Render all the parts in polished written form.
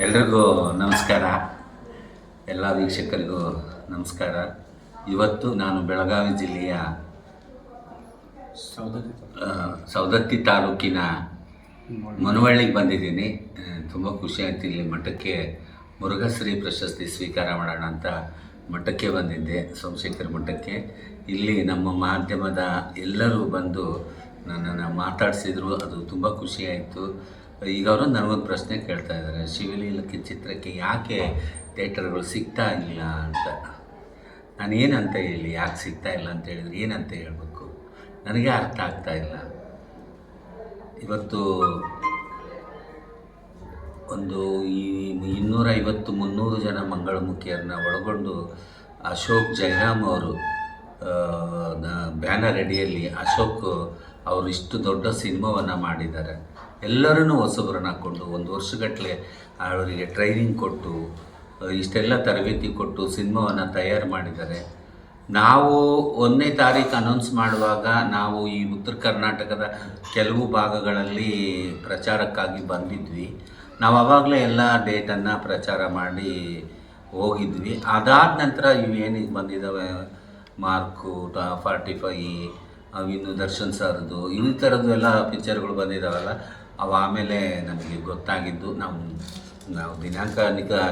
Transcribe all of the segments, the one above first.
ಎಲ್ರಿಗೂ ನಮಸ್ಕಾರ. ಎಲ್ಲ ವೀಕ್ಷಕರಿಗೂ ನಮಸ್ಕಾರ. ಇವತ್ತು ನಾನು ಬೆಳಗಾವಿ ಜಿಲ್ಲೆಯ ಸವದತ್ತಿ ತಾಲೂಕಿನ ಮನವಳ್ಳಿಗೆ ಬಂದಿದ್ದೀನಿ. ತುಂಬ ಖುಷಿ ಆಯ್ತು. ಇಲ್ಲಿ ಮಠಕ್ಕೆ ಮುರುಘಶ್ರೀ ಪ್ರಶಸ್ತಿ ಸ್ವೀಕಾರ ಮಾಡೋಣ ಅಂತ ಮಠಕ್ಕೆ ಬಂದಿದ್ದೆ, ಸೋಮಶೇಖರ್ ಮಠಕ್ಕೆ. ಇಲ್ಲಿ ನಮ್ಮ ಮಾಧ್ಯಮದ ಎಲ್ಲರೂ ಬಂದು ನನ್ನನ್ನು ಮಾತಾಡಿಸಿದ್ರು, ಅದು ತುಂಬ ಖುಷಿಯಾಯಿತು. ಈಗ ಅವರು ನನಗೊಂದು ಪ್ರಶ್ನೆ ಕೇಳ್ತಾ ಇದ್ದಾರೆ, ಶಿವಲೀಲಕ್ಕೆ ಚಿತ್ರಕ್ಕೆ ಯಾಕೆ ಥಿಯೇಟರ್ಗಳು ಸಿಗ್ತಾ ಇಲ್ಲ ಅಂತ. ನಾನೇನಂತ ಹೇಳಿ, ಯಾಕೆ ಸಿಗ್ತಾ ಇಲ್ಲ ಅಂತ ಹೇಳಿದ್ರೆ ಏನಂತ ಹೇಳಬೇಕು, ನನಗೆ ಅರ್ಥ ಆಗ್ತಾ ಇಲ್ಲ. ಇವತ್ತು ಒಂದು 250-300 ಜನ ಮಂಗಳಮುಖಿಯರನ್ನ ಒಳಗೊಂಡು ಅಶೋಕ್ ಜಯರಾಮ್ ಅವರು ಬ್ಯಾನರ್ ಅಡಿಯಲ್ಲಿ ಅಶೋಕ್ ಅವರು ಇಷ್ಟು ದೊಡ್ಡ ಸಿನಿಮಾವನ್ನು ಮಾಡಿದ್ದಾರೆ. ಎಲ್ಲರನ್ನೂ ಹೊಸಬ್ರನ್ನ ಹಾಕ್ಕೊಂಡು 1 ವರ್ಷಗಟ್ಟಲೆ ಅವರಿಗೆ ಟ್ರೈನಿಂಗ್ ಕೊಟ್ಟು ಇಷ್ಟೆಲ್ಲ ತರಬೇತಿ ಕೊಟ್ಟು ಸಿನಿಮಾವನ್ನು ತಯಾರು ಮಾಡಿದ್ದಾರೆ. ನಾವು 1ನೇ ತಾರೀಕು ಅನೌನ್ಸ್ ಮಾಡುವಾಗ ನಾವು ಈ ಉತ್ತರ ಕರ್ನಾಟಕದ ಕೆಲವು ಭಾಗಗಳಲ್ಲಿ ಪ್ರಚಾರಕ್ಕಾಗಿ ಬಂದಿದ್ವಿ. ನಾವು ಆವಾಗಲೇ ಎಲ್ಲ ಡೇಟನ್ನು ಪ್ರಚಾರ ಮಾಡಿ ಹೋಗಿದ್ವಿ. ಅದಾದ ನಂತರ ಇವೇನಿಗೆ ಬಂದಿದ್ದಾವೆ, ಮಾರ್ಕು 45, ಇನ್ನು ದರ್ಶನ್ ಸರ್ದು ಈ ಥರದ್ದು ಎಲ್ಲ ಪಿಕ್ಚರ್ಗಳು ಬಂದಿದ್ದಾವಲ್ಲ, ಅವು ಆಮೇಲೆ ನಮಗೆ ಗೊತ್ತಾಗಿದ್ದು. ನಾವು ದಿನಾಂಕ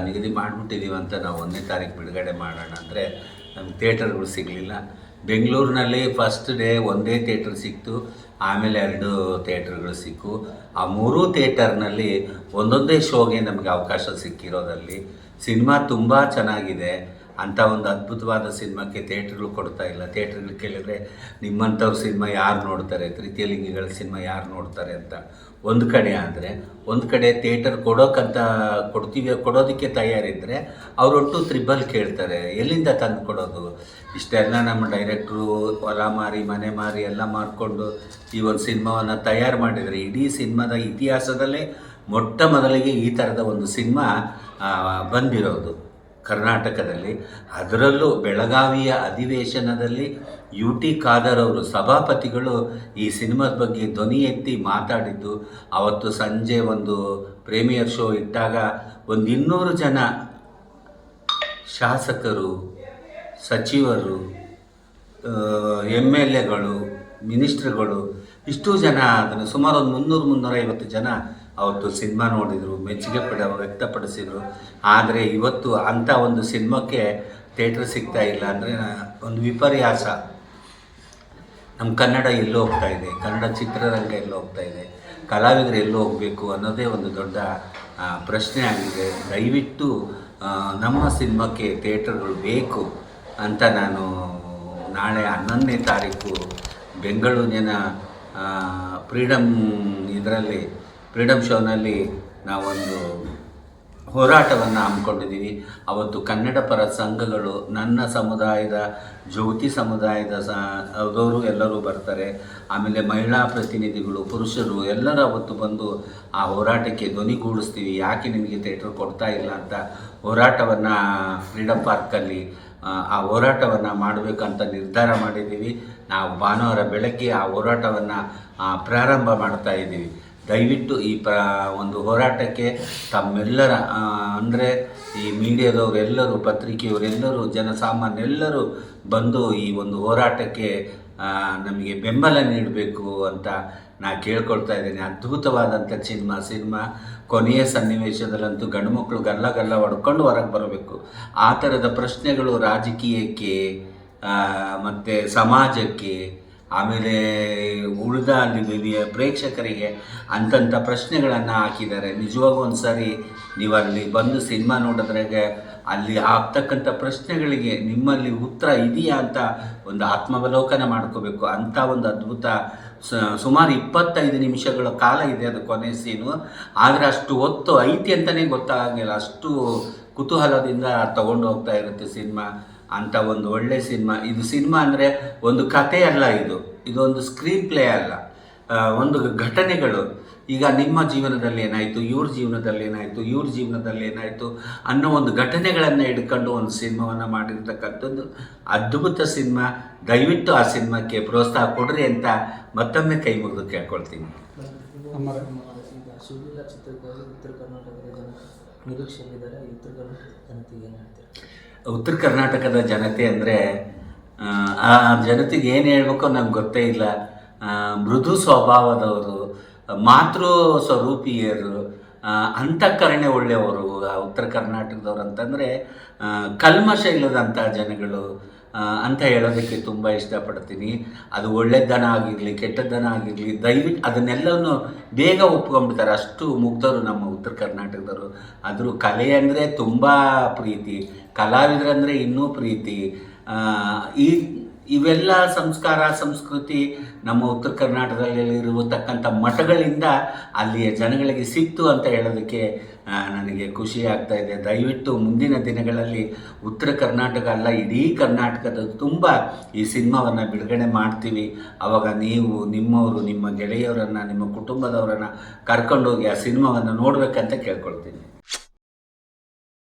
ನಿಗದಿ ಮಾಡಿಬಿಟ್ಟಿದ್ದೀವಿ ಅಂತ ನಾವು 1ನೇ ತಾರೀಕು ಬಿಡುಗಡೆ ಮಾಡೋಣ ಅಂದರೆ ನಮ್ಗೆ ಥಿಯೇಟರ್ಗಳು ಸಿಗಲಿಲ್ಲ. ಬೆಂಗಳೂರಿನಲ್ಲಿ ಫಸ್ಟ್ ಡೇ ಒಂದೇ ಥಿಯೇಟರ್ ಸಿಕ್ತು, ಆಮೇಲೆ 2 ಥಿಯೇಟರ್ಗಳು ಸಿಕ್ಕು. ಆ 3 ಥಿಯೇಟರ್ನಲ್ಲಿ ಒಂದೊಂದೇ ಶೋಗೆ ನಮಗೆ ಅವಕಾಶ ಸಿಕ್ಕಿರೋದಲ್ಲಿ ಸಿನಿಮಾ ತುಂಬ ಚೆನ್ನಾಗಿದೆ. ಅಂಥ ಒಂದು ಅದ್ಭುತವಾದ ಸಿನಿಮಾಕ್ಕೆ ಥಿಯೇಟ್ರ್ಗಳು ಕೊಡ್ತಾ ಇಲ್ಲ. ಥಿಯೇಟ್ರ್ಗಳು ಕೇಳಿದರೆ ನಿಮ್ಮಂಥವ್ರ ಸಿನಿಮಾ ಯಾರು ನೋಡ್ತಾರೆ, ತೃತೀಯ ಲಿಂಗಿಗಳ ಸಿನಿಮಾ ಯಾರು ನೋಡ್ತಾರೆ ಅಂತ ಒಂದು ಕಡೆ. ಆದರೆ ಒಂದು ಕಡೆ ಥಿಯೇಟರ್ ಕೊಡೋದಕ್ಕೆ ತಯಾರಿದ್ದರೆ ಅವರೊಟ್ಟು ತ್ರಿಬಲ್ ಕೇಳ್ತಾರೆ. ಎಲ್ಲಿಂದ ತಂದು ಕೊಡೋದು? ಇಷ್ಟೆಲ್ಲ ನಮ್ಮ ಡೈರೆಕ್ಟ್ರು ಹೊಲ ಮಾರಿ ಮನೆ ಮಾರಿ ಎಲ್ಲ ಮಾರಿಕೊಂಡು ಈ ಒಂದು ಸಿನಿಮಾವನ್ನು ತಯಾರು ಮಾಡಿದರೆ, ಇಡೀ ಸಿನಿಮಾದ ಇತಿಹಾಸದಲ್ಲೇ ಮೊಟ್ಟ ಮೊದಲಿಗೆ ಈ ಥರದ ಒಂದು ಸಿನಿಮಾ ಬಂದಿರೋದು ಕರ್ನಾಟಕದಲ್ಲಿ. ಅದರಲ್ಲೂ ಬೆಳಗಾವಿಯ ಅಧಿವೇಶನದಲ್ಲಿ UT ಖಾದರ್ ಅವರು ಸಭಾಪತಿಗಳು ಈ ಸಿನಿಮಾದ ಬಗ್ಗೆ ಧ್ವನಿ ಎತ್ತಿ ಮಾತಾಡಿದ್ದು. ಅವತ್ತು ಸಂಜೆ ಒಂದು ಪ್ರೀಮಿಯರ್ ಶೋ ಇಟ್ಟಾಗ 200 ಜನ ಶಾಸಕರು, ಸಚಿವರು, MLAಗಳು, ಮಿನಿಸ್ಟ್ರುಗಳು, ಇಷ್ಟು ಜನ, ಅದನ್ನು ಸುಮಾರು ಒಂದು 300-350 ಜನ ಅವತ್ತು ಸಿನಿಮಾ ನೋಡಿದರು, ಮೆಚ್ಚುಗೆ ವ್ಯಕ್ತಪಡಿಸಿದರು. ಆದರೆ ಇವತ್ತು ಅಂಥ ಒಂದು ಸಿನಿಮಾಕ್ಕೆ ಥಿಯೇಟ್ರ್ ಸಿಗ್ತಾ ಇಲ್ಲ ಅಂದರೆ ಒಂದು ವಿಪರ್ಯಾಸ. ನಮ್ಮ ಕನ್ನಡ ಎಲ್ಲೋ ಹೋಗ್ತಾ ಇದೆ, ಕನ್ನಡ ಚಿತ್ರರಂಗ ಎಲ್ಲೋ ಹೋಗ್ತಾ ಇದೆ, ಕಲಾವಿದರು ಎಲ್ಲೋ ಹೋಗಬೇಕು ಅನ್ನೋದೇ ಒಂದು ದೊಡ್ಡ ಪ್ರಶ್ನೆ ಆಗಿದೆ. ದಯವಿಟ್ಟು ನಮ್ಮ ಸಿನಿಮಾಕ್ಕೆ ಥಿಯೇಟರ್ಗಳು ಬೇಕು ಅಂತ ನಾನು ನಾಳೆ 11ನೇ ತಾರೀಕು ಬೆಂಗಳೂರಿನ ಫ್ರೀಡಮ್ ಶೋನಲ್ಲಿ ನಾವೊಂದು ಹೋರಾಟವನ್ನು ಹಮ್ಮಿಕೊಂಡಿದ್ದೀವಿ. ಅವತ್ತು ಕನ್ನಡ ಪರ ಸಂಘಗಳು, ನನ್ನ ಸಮುದಾಯದ, ಜ್ಯೋತಿ ಸಮುದಾಯದ ಅವರು ಎಲ್ಲರೂ ಬರ್ತಾರೆ. ಆಮೇಲೆ ಮಹಿಳಾ ಪ್ರತಿನಿಧಿಗಳು, ಪುರುಷರು ಎಲ್ಲರೂ ಅವತ್ತು ಬಂದು ಆ ಹೋರಾಟಕ್ಕೆ ಧ್ವನಿಗೂಡಿಸ್ತೀವಿ. ಯಾಕೆ ನಿಮಗೆ ಥಿಯೇಟರ್ ಕೊಡ್ತಾ ಇಲ್ಲ ಅಂತ ಹೋರಾಟವನ್ನು ಫ್ರೀಡಮ್ ಪಾರ್ಕಲ್ಲಿ ಆ ಹೋರಾಟವನ್ನು ಮಾಡಬೇಕಂತ ನಿರ್ಧಾರ ಮಾಡಿದ್ದೀವಿ. ನಾವು ಭಾನುವಾರ ಬೆಳಗ್ಗೆ ಆ ಹೋರಾಟವನ್ನು ಪ್ರಾರಂಭ ಮಾಡ್ತಾ ಇದ್ದೀವಿ. ದಯವಿಟ್ಟು ಈ ಒಂದು ಹೋರಾಟಕ್ಕೆ ತಮ್ಮೆಲ್ಲರ ಅಂದರೆ ಈ ಮೀಡಿಯಾದವರೆಲ್ಲರೂ, ಪತ್ರಿಕೆಯವರೆಲ್ಲರೂ, ಜನಸಾಮಾನ್ಯರೆಲ್ಲರೂ ಬಂದು ಈ ಒಂದು ಹೋರಾಟಕ್ಕೆ ನಮಗೆ ಬೆಂಬಲ ನೀಡಬೇಕು ಅಂತ ನಾನು ಕೇಳ್ಕೊಳ್ತಾ ಇದ್ದೀನಿ. ಅದ್ಭುತವಾದಂಥ ಸಿನಿಮಾ ಕೊನೆಯ ಸನ್ನಿವೇಶದಲ್ಲಂತೂ ಗಂಡು ಮಕ್ಕಳು ಗಲ್ಲ ಹೊಡ್ಕೊಂಡು ಹೊರಗೆ ಬರಬೇಕು. ಆ ಥರದ ಪ್ರಶ್ನೆಗಳು ರಾಜಕೀಯಕ್ಕೆ ಮತ್ತು ಸಮಾಜಕ್ಕೆ, ಆಮೇಲೆ ಉಳಿದ ಅಲ್ಲಿ ಪ್ರೇಕ್ಷಕರಿಗೆ ಅಂಥ ಪ್ರಶ್ನೆಗಳನ್ನು ಹಾಕಿದ್ದಾರೆ. ನಿಜವಾಗೂ ಒಂದು ಸಾರಿ ನೀವು ಅಲ್ಲಿ ಬಂದು ಸಿನಿಮಾ ನೋಡಿದ್ರಾಗೆ ಅಲ್ಲಿ ಆಗ್ತಕ್ಕಂಥ ಪ್ರಶ್ನೆಗಳಿಗೆ ನಿಮ್ಮಲ್ಲಿ ಉತ್ತರ ಇದೆಯಾ ಅಂತ ಒಂದು ಆತ್ಮಾವಲೋಕನ ಮಾಡ್ಕೋಬೇಕು. ಅಂಥ ಒಂದು ಅದ್ಭುತ ಸುಮಾರು 25 ನಿಮಿಷಗಳ ಕಾಲ ಇದೆ ಅದು ಕೊನೆ ಸೀನು. ಆದರೆ ಅಷ್ಟು ಹೊತ್ತು ಐತಿ ಅಂತಲೇ ಗೊತ್ತಾಗಂಗಿಲ್ಲ, ಅಷ್ಟು ಕುತೂಹಲದಿಂದ ತಗೊಂಡು ಹೋಗ್ತಾ ಇರುತ್ತೆ ಸಿನಿಮಾ. ಅಂಥ ಒಂದು ಒಳ್ಳೆ ಸಿನಿಮಾ ಇದು. ಸಿನಿಮಾ ಅಂದರೆ ಒಂದು ಕತೆ ಅಲ್ಲ, ಇದೊಂದು ಸ್ಕ್ರೀನ್ ಪ್ಲೇ ಅಲ್ಲ. ಒಂದು ಘಟನೆಗಳು, ಈಗ ನಿಮ್ಮ ಜೀವನದಲ್ಲಿ ಏನಾಯಿತು, ಇವ್ರ ಜೀವನದಲ್ಲಿ ಏನಾಯಿತು, ಇವ್ರ ಜೀವನದಲ್ಲಿ ಏನಾಯಿತು ಅನ್ನೋ ಒಂದು ಘಟನೆಗಳನ್ನು ಹಿಡ್ಕೊಂಡು ಒಂದು ಸಿನಿಮಾವನ್ನು ಮಾಡಿರ್ತಕ್ಕಂಥದ್ದು ಅದ್ಭುತ ಸಿನಿಮಾ. ದಯವಿಟ್ಟು ಆ ಸಿನಿಮಾಕ್ಕೆ ಪ್ರೋತ್ಸಾಹ ಕೊಡ್ರಿ ಅಂತ ಮತ್ತೊಮ್ಮೆ ಕೈ ಮುಗಿದು ಕೇಳ್ಕೊಳ್ತೀನಿ. ಈಗ ಶಿವಲೀಲಾ ಚಿತ್ರಕ್ಕಾಗಿ ಉತ್ತರ ಕರ್ನಾಟಕದ ಜನ ನಿರೀಕ್ಷೆಯಲ್ಲಿದ್ದಾರೆ. ಉತ್ತರ ಕರ್ನಾಟಕದ ಜನತೆಗೆ ಏನು ಹೇಳ್ತೀರಾ? ಉತ್ತರ ಕರ್ನಾಟಕದ ಜನತೆ ಅಂದರೆ ಆ ಜನತೆಗೆ ಏನು ಹೇಳ್ಬೇಕೋ ನಂಗೆ ಗೊತ್ತೇ ಇಲ್ಲ. ಮೃದು ಸ್ವಭಾವದವರು, ಮಾತೃ ಸ್ವರೂಪಿಯರು, ಅಂತಃಕರಣೆ ಒಳ್ಳೆಯವರು ಉತ್ತರ ಕರ್ನಾಟಕದವ್ರು ಅಂತಂದರೆ ಕಲ್ಮಶ ಇಲ್ಲದಂಥ ಜನಗಳು ಅಂತ ಹೇಳೋದಕ್ಕೆ ತುಂಬ ಇಷ್ಟಪಡ್ತೀನಿ. ಅದು ಒಳ್ಳೆದನ ಆಗಿರಲಿ ಕೆಟ್ಟದ್ದನ ಆಗಿರಲಿ ದಯವಿಟ್ಟು ಅದನ್ನೆಲ್ಲವೂ ಬೇಗ ಒಪ್ಕೊಂಡ್ಬಿಡ್ತಾರೆ, ಅಷ್ಟು ಮುಗ್ಧರು ನಮ್ಮ ಉತ್ತರ ಕರ್ನಾಟಕದವರು. ಆದರೂ ಕಲೆ ಅಂದರೆ ತುಂಬ ಪ್ರೀತಿ, ಕಲಾವಿದರಂದರೆ ಇನ್ನೂ ಪ್ರೀತಿ. ಇವೆಲ್ಲ ಸಂಸ್ಕಾರ ಸಂಸ್ಕೃತಿ ನಮ್ಮ ಉತ್ತರ ಕರ್ನಾಟಕದಲ್ಲಿ ಇರತಕ್ಕಂಥ ಮಠಗಳಿಂದ ಅಲ್ಲಿಯ ಜನಗಳಿಗೆ ಸಿಕ್ತು ಅಂತ ಹೇಳೋದಕ್ಕೆ ನನಗೆ ಖುಷಿ ಆಗ್ತಾ ಇದೆ. ದಯವಿಟ್ಟು ಮುಂದಿನ ದಿನಗಳಲ್ಲಿ ಉತ್ತರ ಕರ್ನಾಟಕ ಅಲ್ಲ, ಇಡೀ ಕರ್ನಾಟಕದ ತುಂಬ ಈ ಸಿನಿಮಾವನ್ನು ಬಿಡುಗಡೆ ಮಾಡ್ತೀವಿ. ಆವಾಗ ನೀವು ನಿಮ್ಮವರು, ನಿಮ್ಮ ಗೆಳೆಯರನ್ನು, ನಿಮ್ಮ ಕುಟುಂಬದವರನ್ನು ಕರ್ಕೊಂಡೋಗಿ ಆ ಸಿನಿಮಾವನ್ನು ನೋಡಬೇಕಂತ ಕೇಳ್ಕೊಳ್ತೀನಿ.